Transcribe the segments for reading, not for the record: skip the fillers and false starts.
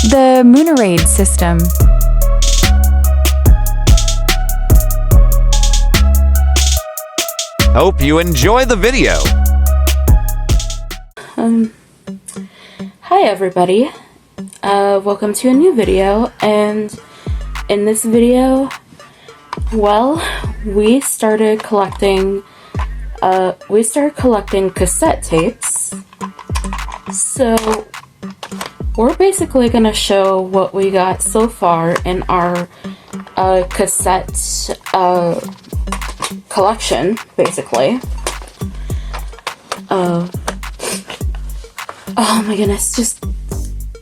The Moonarade system. Hope you enjoy the video. Hi everybody. Welcome to a new video, and in this video, well, we started collecting cassette tapes. So we're basically gonna show what we got so far in our cassette collection, basically. Oh my goodness, just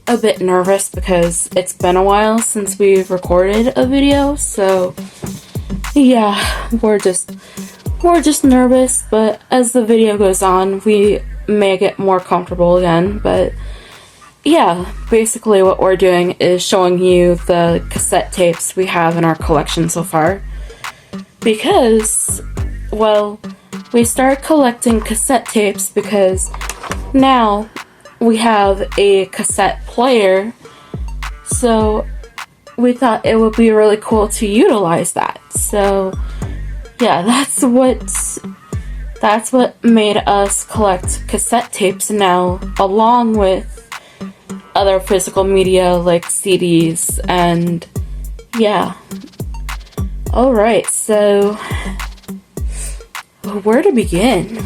a bit nervous because it's been a while since we've recorded a video, so yeah, we're just nervous, but as the video goes on, we may get more comfortable again. But yeah, basically what we're doing is showing you the cassette tapes we have in our collection so far, because, well, we started collecting cassette tapes because now we have a cassette player, so we thought it would be really cool to utilize that. So yeah, that's what made us collect cassette tapes now, along with other physical media like CDs, and yeah. Alright, so where to begin?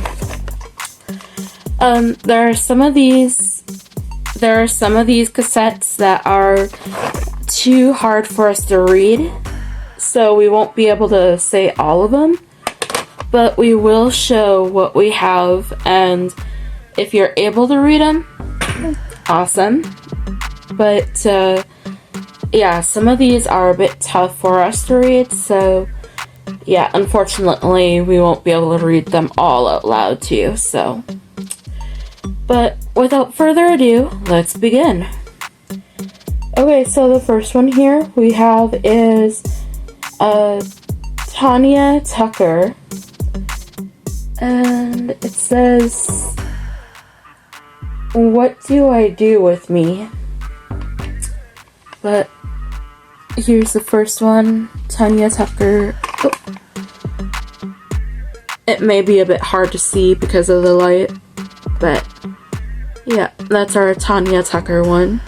There are some of these cassettes that are too hard for us to read, so we won't be able to say all of them, but we will show what we have, and if you're able to read them, awesome. But yeah, some of these are a bit tough for us to read, so yeah, unfortunately we won't be able to read them all out loud to you, so. But without further ado, let's begin. Okay, so the first one here we have is Tanya Tucker, and it says, "What do I do with me?" But here's the first one, Tanya Tucker. Oh. It may be a bit hard to see because of the light, but yeah, that's our Tanya Tucker one.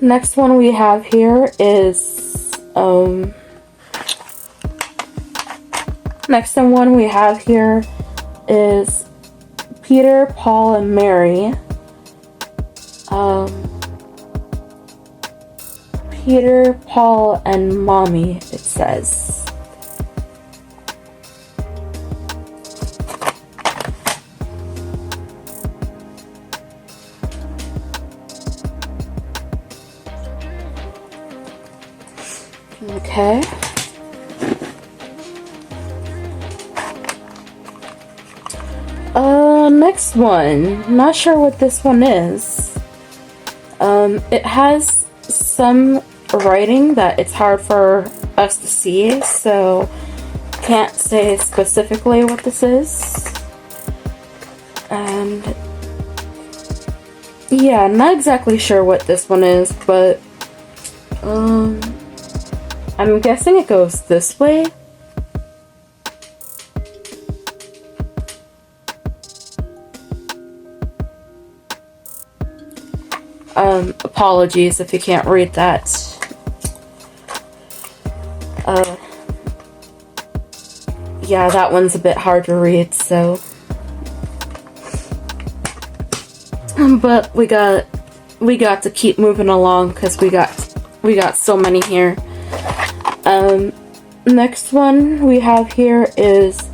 Next one we have here is Peter, Paul, and Mary. Peter, Paul, and Mommy, it says. Okay. Next one. Not sure what this one is. It has some writing that it's hard for us to see, so can't say specifically what this is. And yeah, not exactly sure what this one is, but I'm guessing it goes this way. Apologies if you can't read that. Yeah, that one's a bit hard to read, so. But we got to keep moving along because we got so many here. Next one we have here is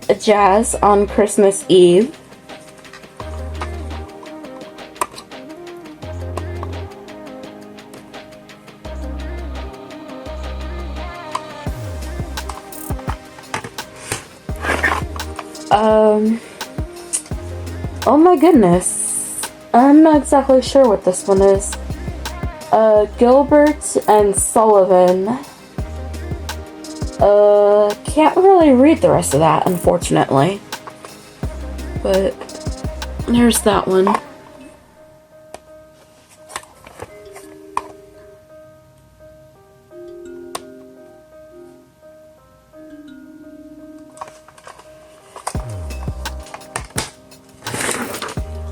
a Jazz on Christmas Eve. Oh my goodness. I'm not exactly sure what this one is. Gilbert and Sullivan. can't really read the rest of that, unfortunately. But there's that one.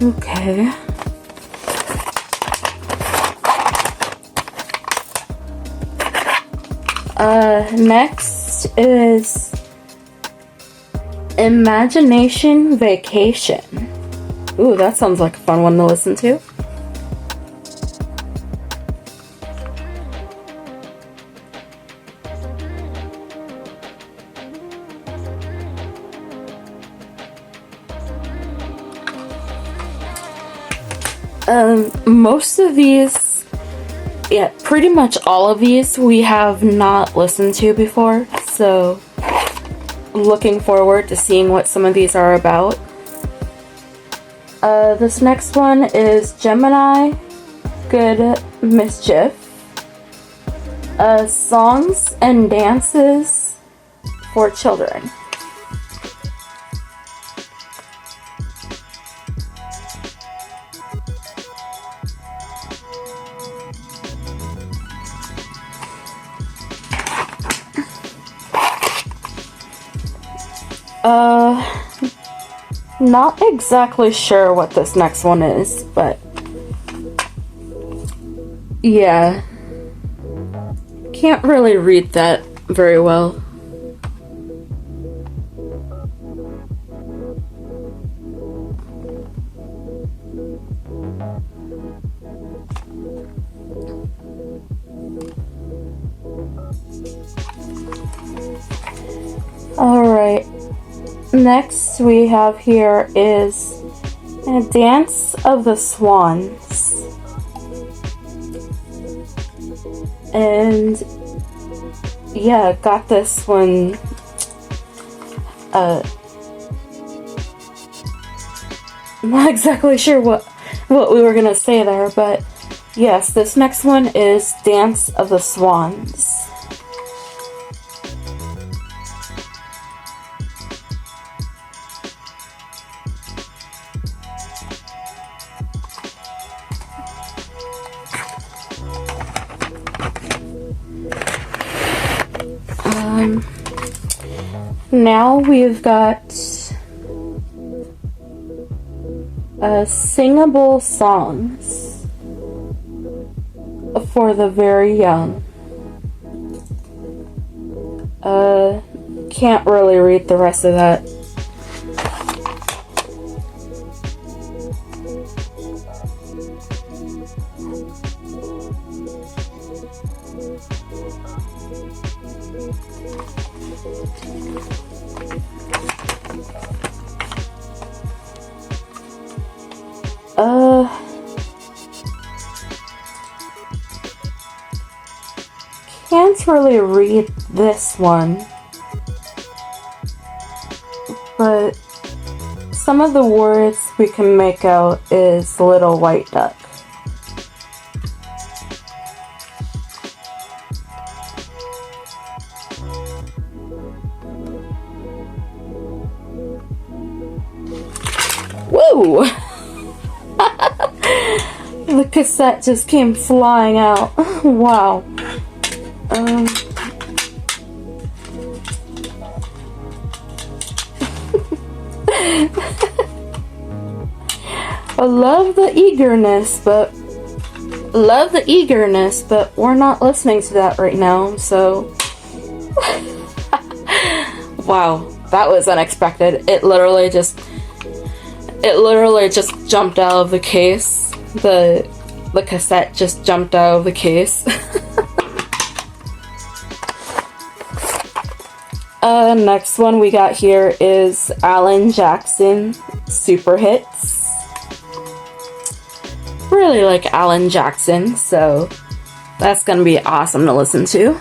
Okay. Next is Imagination Vacation. Ooh, that sounds like a fun one to listen to. Most of these, yeah, pretty much all of these we have not listened to before, so looking forward to seeing what some of these are about. This next one is Gemini Good Mischief. Songs and dances for children. Not exactly sure what this next one is, but yeah, can't really read that very well. Alright, next we have here is a Dance of the Swans. And yeah, got this one not exactly sure what we were gonna say there, but yes, this next one is Dance of the Swans. Now we've got singable songs for the very young. Can't really read the rest of that. Can't really read this one, but some of the words we can make out is Little White Duck. Whoa! The cassette just came flying out. Wow. I love the eagerness, but we're not listening to that right now, so wow, that was unexpected. It literally just jumped out of the case. The cassette just jumped out of the case. Next one we got here is Alan Jackson Super Hits. Really like Alan Jackson, so that's gonna be awesome to listen to.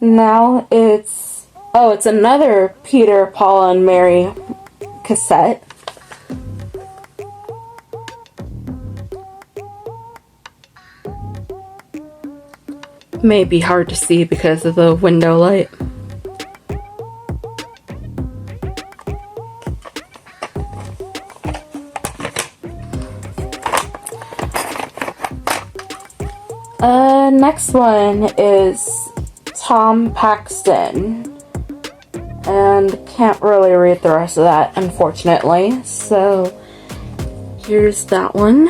Now it's Oh, it's another Peter, Paul, and Mary cassette. May be hard to see because of the window light. Next one is Tom Paxton. And can't really read the rest of that, unfortunately. So, here's that one.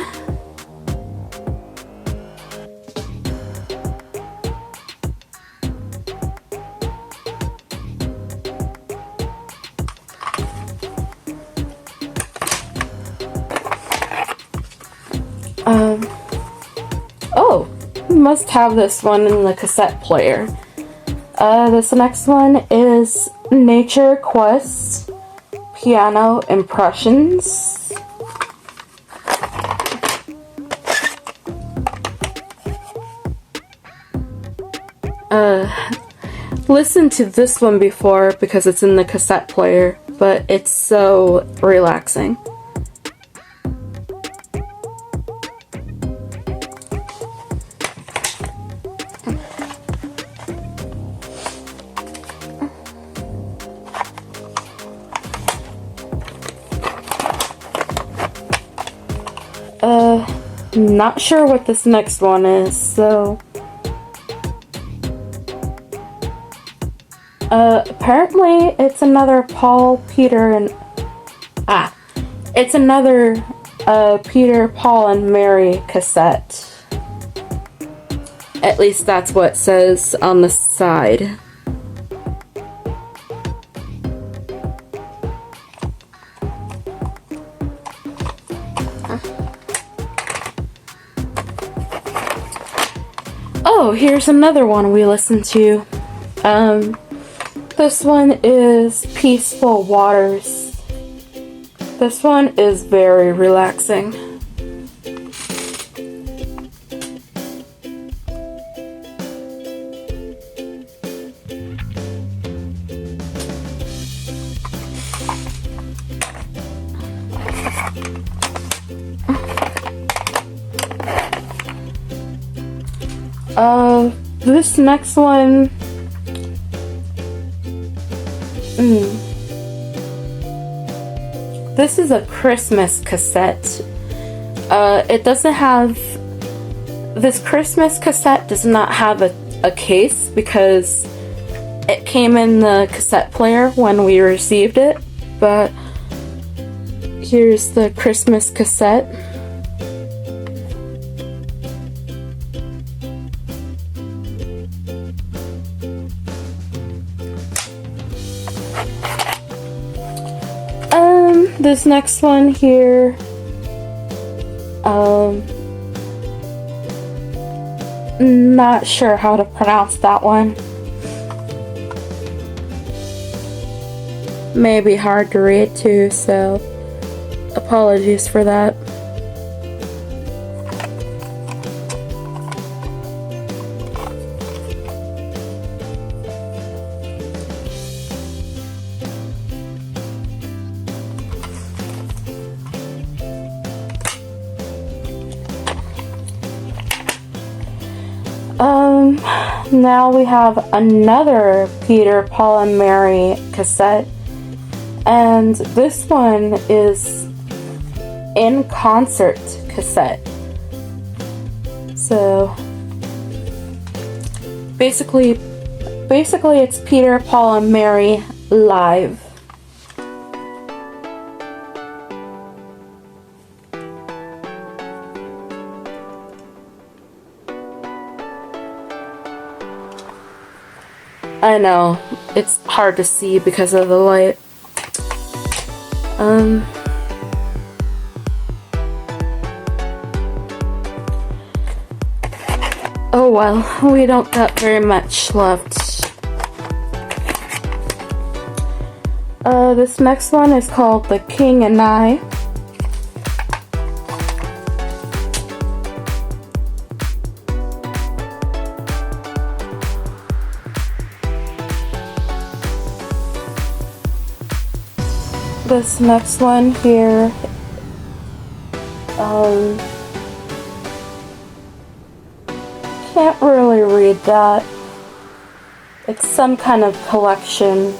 Oh, must have this one in the cassette player. This next one is Nature Quest Piano Impressions. Listened to this one before because it's in the cassette player, but it's so relaxing. Not sure what this next one is, so apparently it's another Paul, Peter, and it's another Peter, Paul, and Mary cassette. At least that's what it says on the side. Oh, here's another one we listened to. This one is Peaceful Waters. This one is very relaxing. This next one, this is a Christmas cassette. This Christmas cassette does not have a case because it came in the cassette player when we received it, but here's the Christmas cassette. This next one here, not sure how to pronounce that one. Maybe hard to read too, so apologies for that. Now we have another Peter, Paul, and Mary cassette, and this one is in concert cassette. So basically it's Peter, Paul, and Mary live. I know, it's hard to see because of the light. Oh well, we don't got very much left. This next one is called The King and I. This next one here, can't really read that. It's some kind of collection.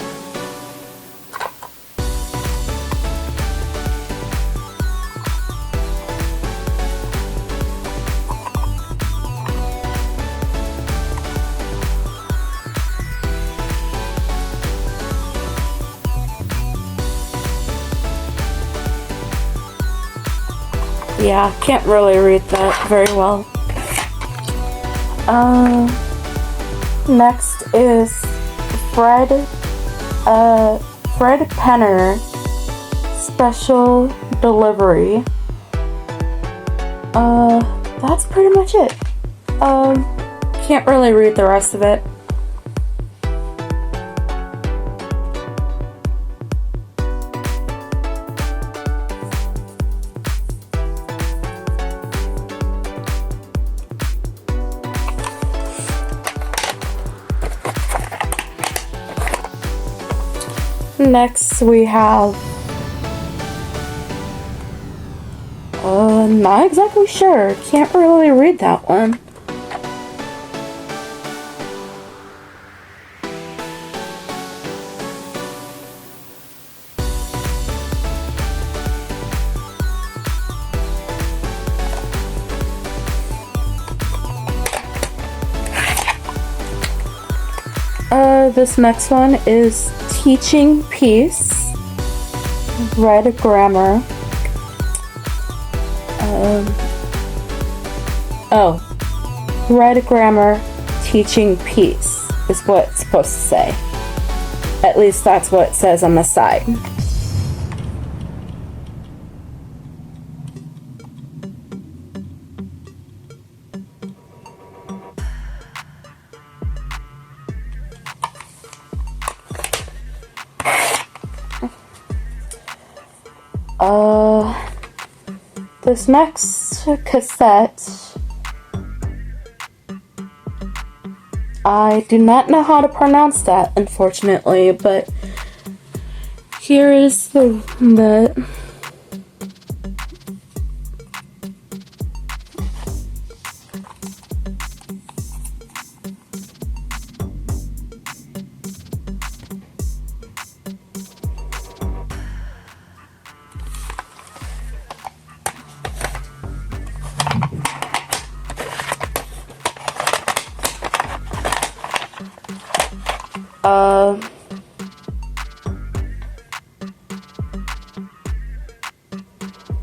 Yeah, can't really read that very well. Next is Fred Penner Special Delivery. That's pretty much it. Can't really read the rest of it. Next we have, not exactly sure. Can't really read that one. This next one is Teaching Peace. Write a grammar. Write a grammar, teaching peace is what it's supposed to say. At least that's what it says on the side. This next cassette, I do not know how to pronounce that, unfortunately, but here is the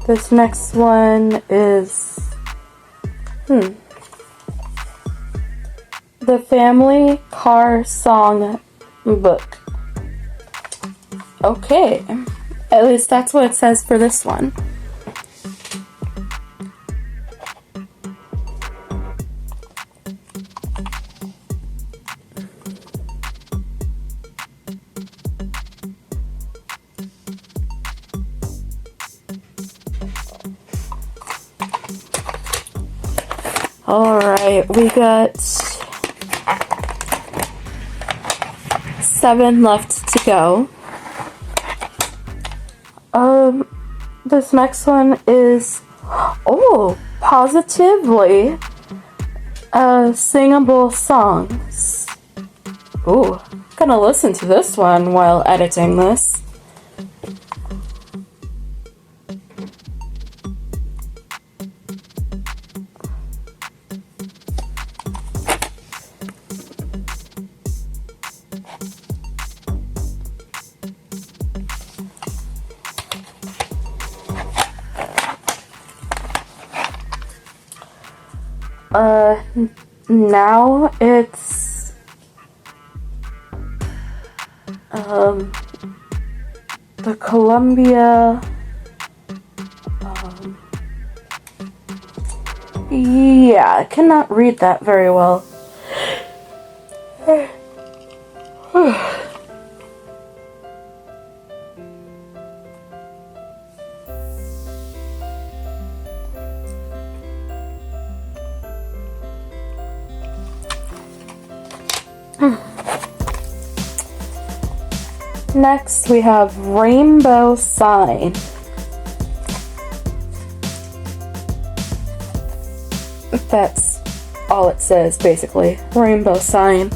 this next one is the Family Car Song Book. Okay, at least that's what it says for this one. Alright, we got 7 left to go. This next one is, positively, singable songs. Ooh, gonna listen to this one while editing this. Now it's the Columbia yeah, I cannot read that very well. Next, we have Rainbow Sign. That's all it says, basically. Rainbow Sign.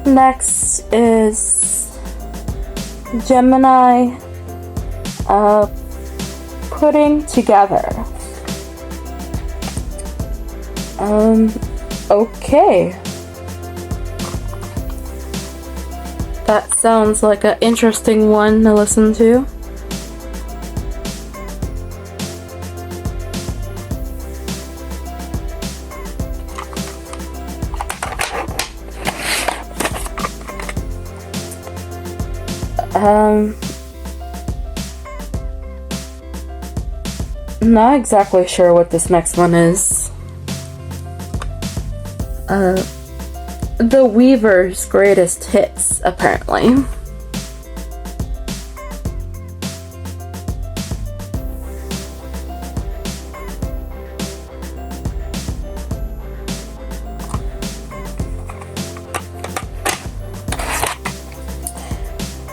Next is Gemini Putting Together. Okay. That sounds like an interesting one to listen to. Not exactly sure what this next one is. The Weaver's Greatest Hits, apparently.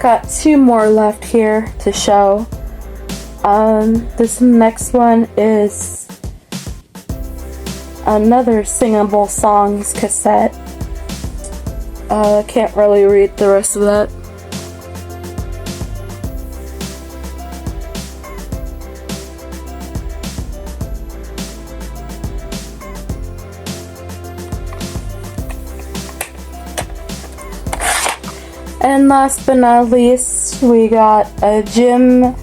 Got two more left here to show. This next one is another singable songs cassette. Can't really read the rest of that. And last but not least, we got a Jim,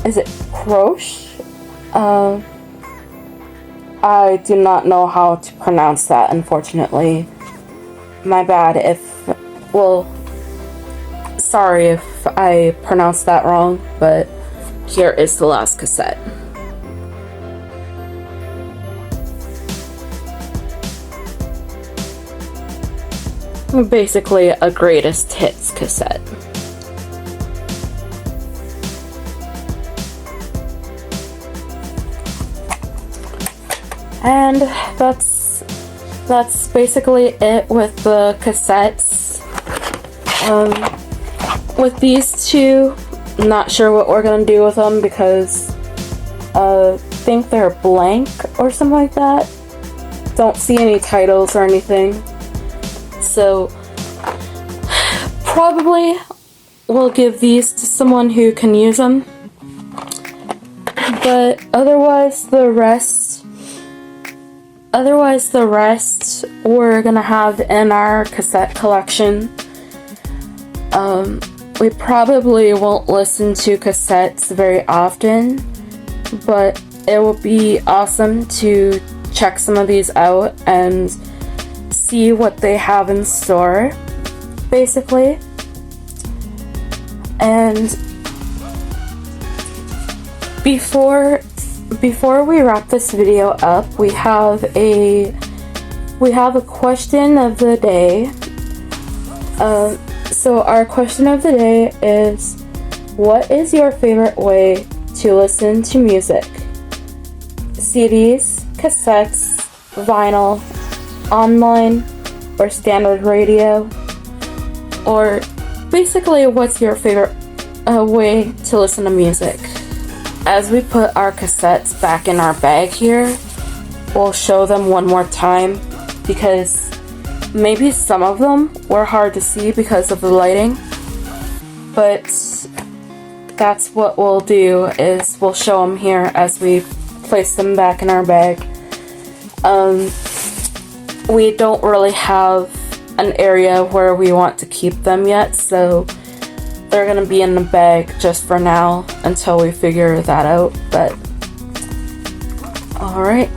is it Croce? I do not know how to pronounce that, unfortunately. My bad sorry if I pronounced that wrong, but here is the last cassette. Basically a greatest hits cassette. And that's basically it with the cassettes. With these two, I'm not sure what we're gonna do with them because I think they're blank or something like that. Don't see any titles or anything. So probably we'll give these to someone who can use them. But otherwise the rest we're gonna have in our cassette collection. We probably won't listen to cassettes very often, but it will be awesome to check some of these out and see what they have in store, basically. And before we wrap this video up, we have a question of the day. So our question of the day is, what is your favorite way to listen to music? CDs, cassettes, vinyl, online, or standard radio? Or basically, what's your favorite way to listen to music? As we put our cassettes back in our bag here, we'll show them one more time because maybe some of them were hard to see because of the lighting, but that's what we'll do, is we'll show them here as we place them back in our bag. We don't really have an area where we want to keep them yet, so they're gonna be in the bag just for now until we figure that out, but alright.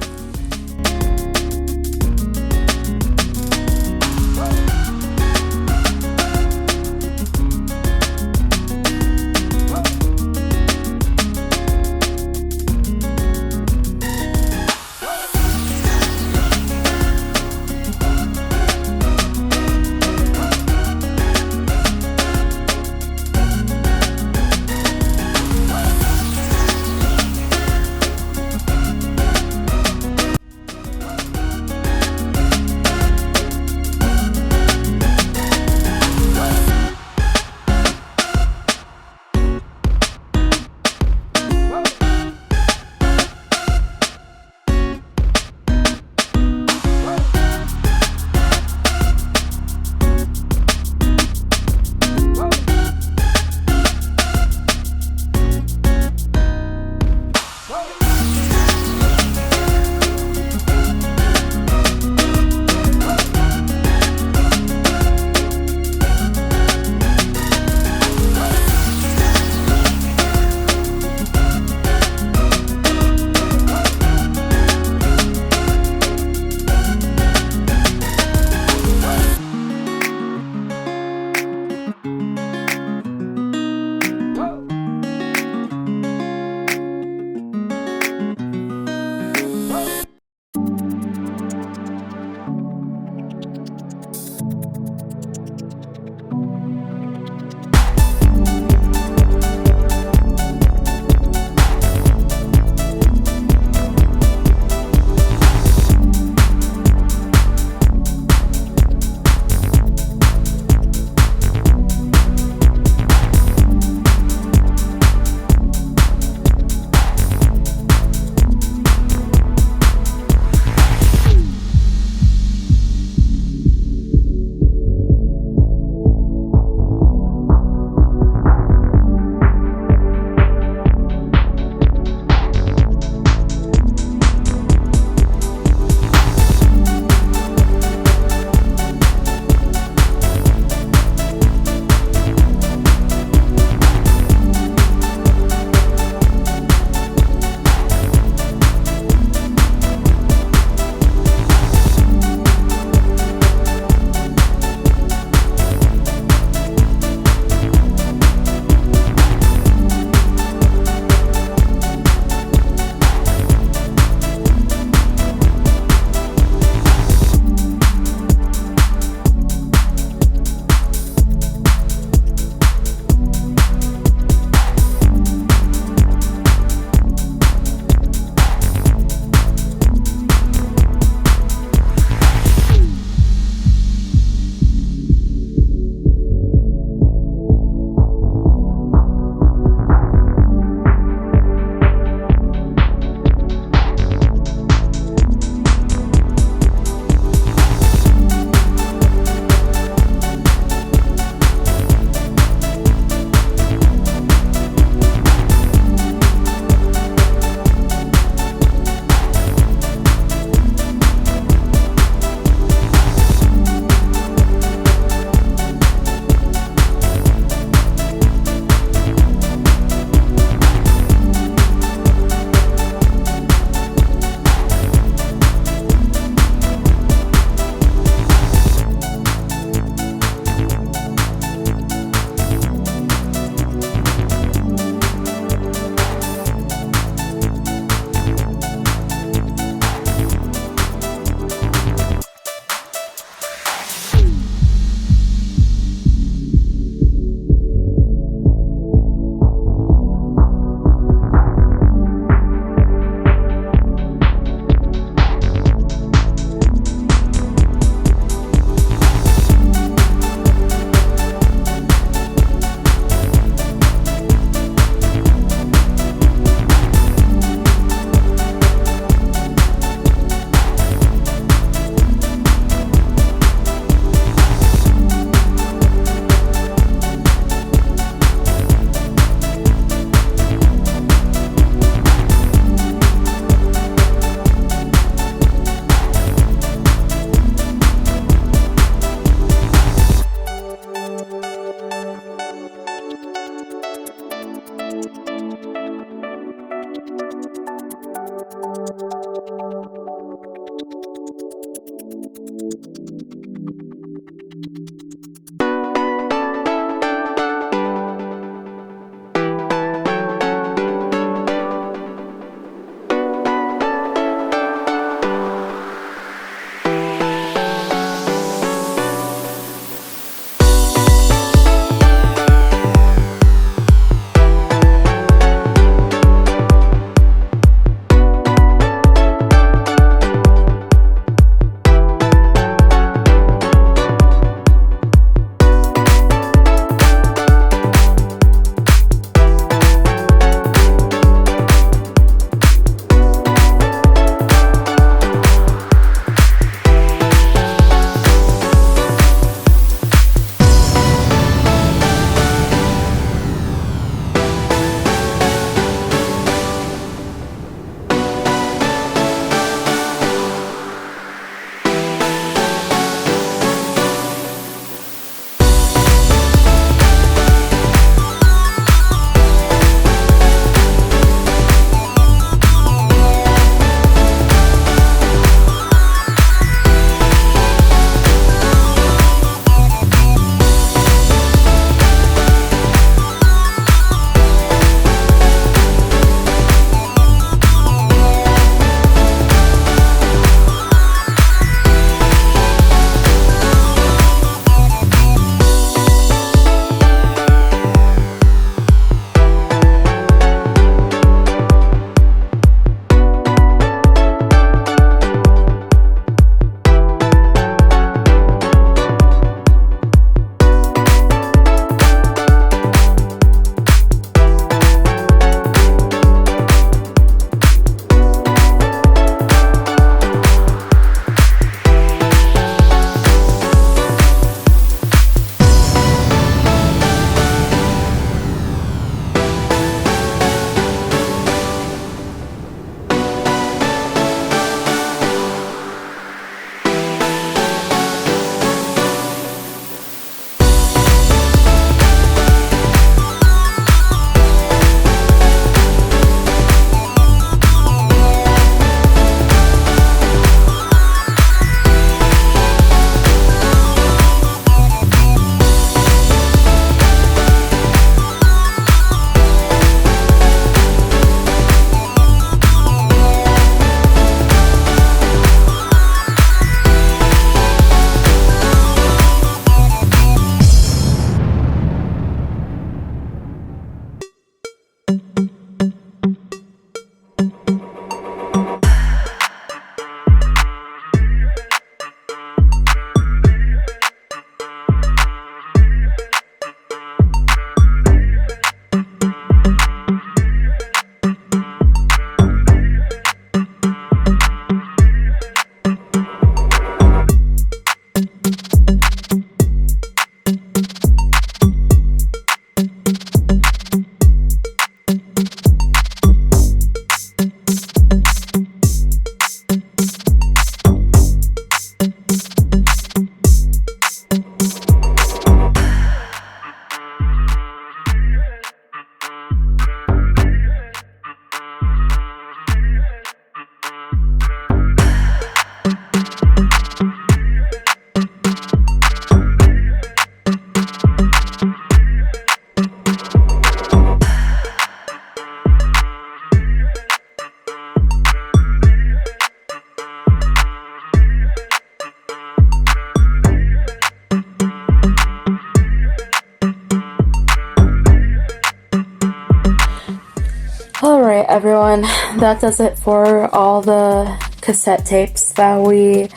Alright, everyone, that does it for all the cassette tapes that we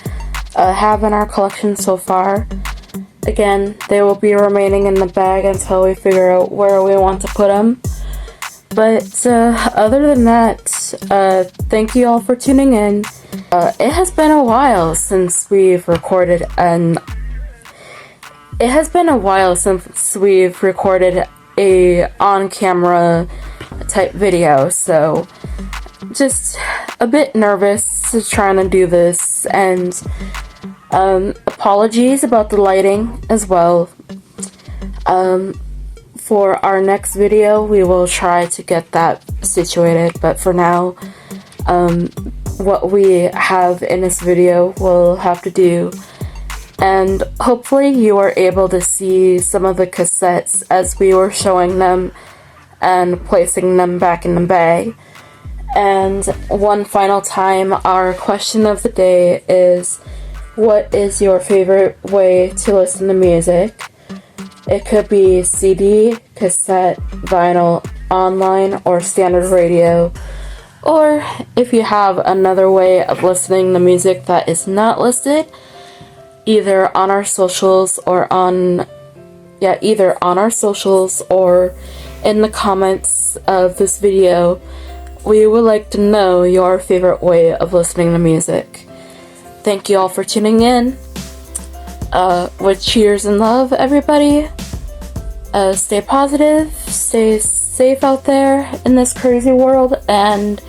have in our collection so far. Again, they will be remaining in the bag until we figure out where we want to put them. But other than that, thank you all for tuning in. It has been a while since we've recorded a on-camera type video, so just a bit nervous trying to do this, and apologies about the lighting as well. For our next video, we will try to get that situated, but for now, what we have in this video we'll have to do. And hopefully you are able to see some of the cassettes as we were showing them and placing them back in the bag. And one final time, our question of the day is, what is your favorite way to listen to music? It could be CD, cassette, vinyl, online, or standard radio. Or if you have another way of listening to music that is not listed, either on our socials or in the comments of this video, we would like to know your favorite way of listening to music. Thank you all for tuning in. With cheers and love, everybody. Stay positive, stay safe out there in this crazy world, and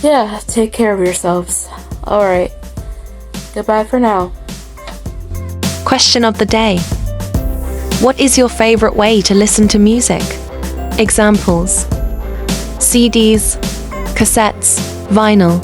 yeah, take care of yourselves. Alright, goodbye for now. Question of the day. What is your favorite way to listen to music? Examples: CDs, cassettes, vinyl,